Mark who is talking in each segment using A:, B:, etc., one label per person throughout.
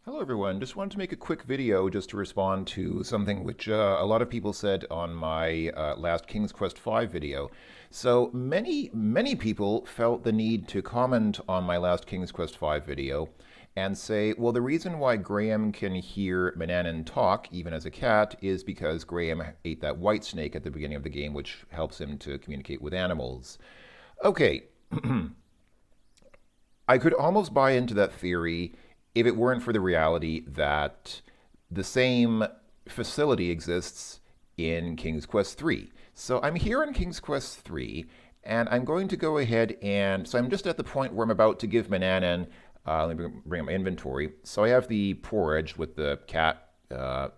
A: Hello everyone, just wanted to make a quick video just to respond to something which a lot of people said on my last King's Quest V video. So many people felt the need to comment on my last King's Quest V video and say, well, the reason why Graham can hear Manannan talk, even as a cat, is because Graham ate that white snake at the beginning of the game, which helps him to communicate with animals. Okay, I could almost buy into that theory if it weren't for the reality that the same facility exists in King's Quest III. So I'm here in King's Quest III, and I'm going to go ahead and, so I'm just at the point where I'm about to give Manannan, let me bring up my inventory. So I have the porridge with the cat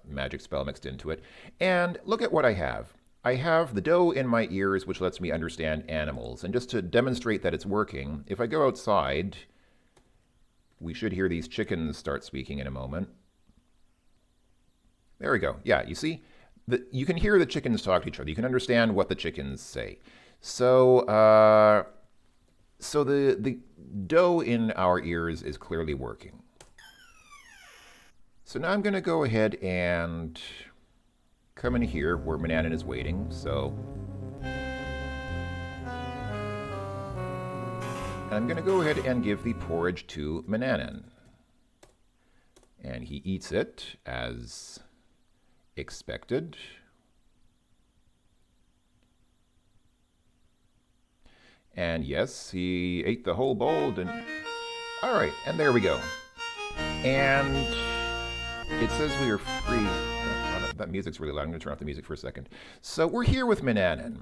A: magic spell mixed into it, and look at what I have. I have the dough in my ears, which lets me understand animals. And just to demonstrate that it's working, if I go outside, we should hear these chickens start speaking in a moment. There we go. Yeah, you see? You can hear the chickens talk to each other. You can understand what the chickens say. So, the dough in our ears is clearly working. So now I'm going to go ahead and come in here where Manannan is waiting. So I'm going to go ahead and give the porridge to Manannan. And he eats it as expected. And yes, he ate the whole bowl. All right, and there we go. And it says we are free. Oh, that music's really loud. I'm going to turn off the music for a second. So we're here with Manannan.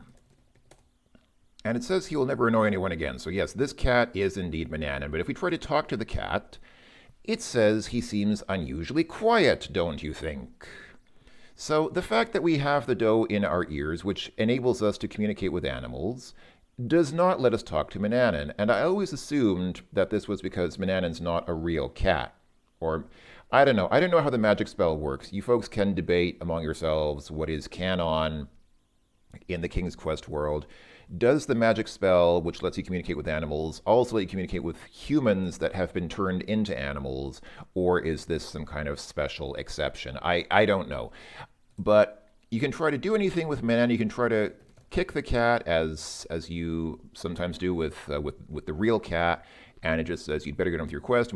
A: And it says he will never annoy anyone again. So yes, this cat is indeed Manannan. But if we try to talk to the cat, it says he seems unusually quiet, don't you think? So the fact that we have the dough in our ears, which enables us to communicate with animals, does not let us talk to Manannan. And I always assumed that this was because Manannan's not a real cat. Or, I don't know. I don't know how the magic spell works. You folks can debate among yourselves what is canon in the King's Quest world. Does the magic spell, which lets you communicate with animals, also let you communicate with humans that have been turned into animals? Or is this some kind of special exception? I don't know. But you can try to do anything with Manannan. You can try to kick the cat, as you sometimes do with the real cat, and it just says you'd better get on with your quest.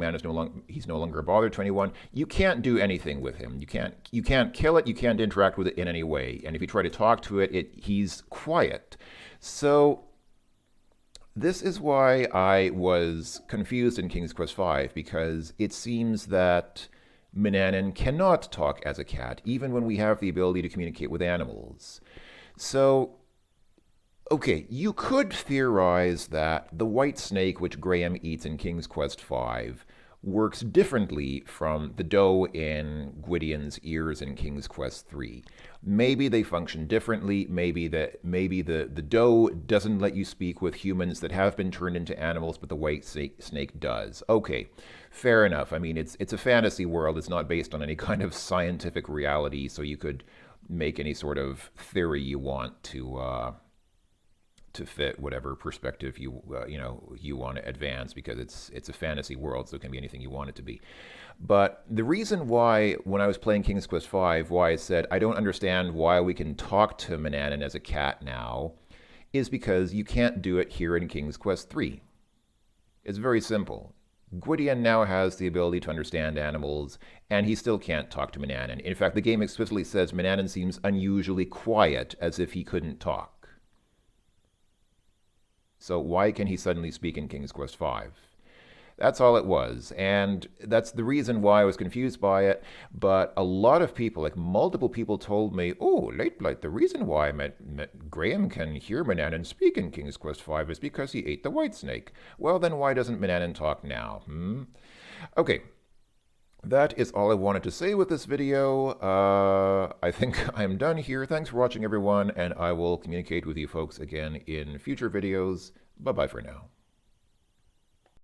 A: He's no longer a bother to anyone. You can't do anything with him. You can't kill it. You can't interact with it in any way. And if you try to talk to it, he's quiet. So this is why I was confused in King's Quest V, because it seems that Manannan cannot talk as a cat, even when we have the ability to communicate with animals. So, okay, you could theorize that the white snake which Graham eats in King's Quest V works differently from the dough in Gwydion's ears in King's Quest III. Maybe they function differently. Maybe the dough doesn't let you speak with humans that have been turned into animals, but the white snake does. Okay, fair enough. I mean, it's a fantasy world. It's not based on any kind of scientific reality, so you could make any sort of theory you want to fit whatever perspective you want to advance, because it's a fantasy world, so it can be anything you want it to be. But the reason why, when I was playing King's Quest V, why I said I don't understand why we can talk to Manannan as a cat now, is because you can't do it here in King's Quest III. It's very simple. Gwydion now has the ability to understand animals, and he still can't talk to Manannan. In fact, the game explicitly says Manannan seems unusually quiet, as if he couldn't talk. So why can he suddenly speak in King's Quest V? That's all it was. And that's the reason why I was confused by it. But a lot of people, like multiple people, told me, oh, Late Blight, the reason why Graham can hear Manannan speak in King's Quest V is because he ate the white snake. Well, then why doesn't Manannan talk now? Okay. That is all I wanted to say with this video. I think I'm done here. Thanks for watching, everyone, and I will communicate with you folks again in future videos. Bye-bye for now.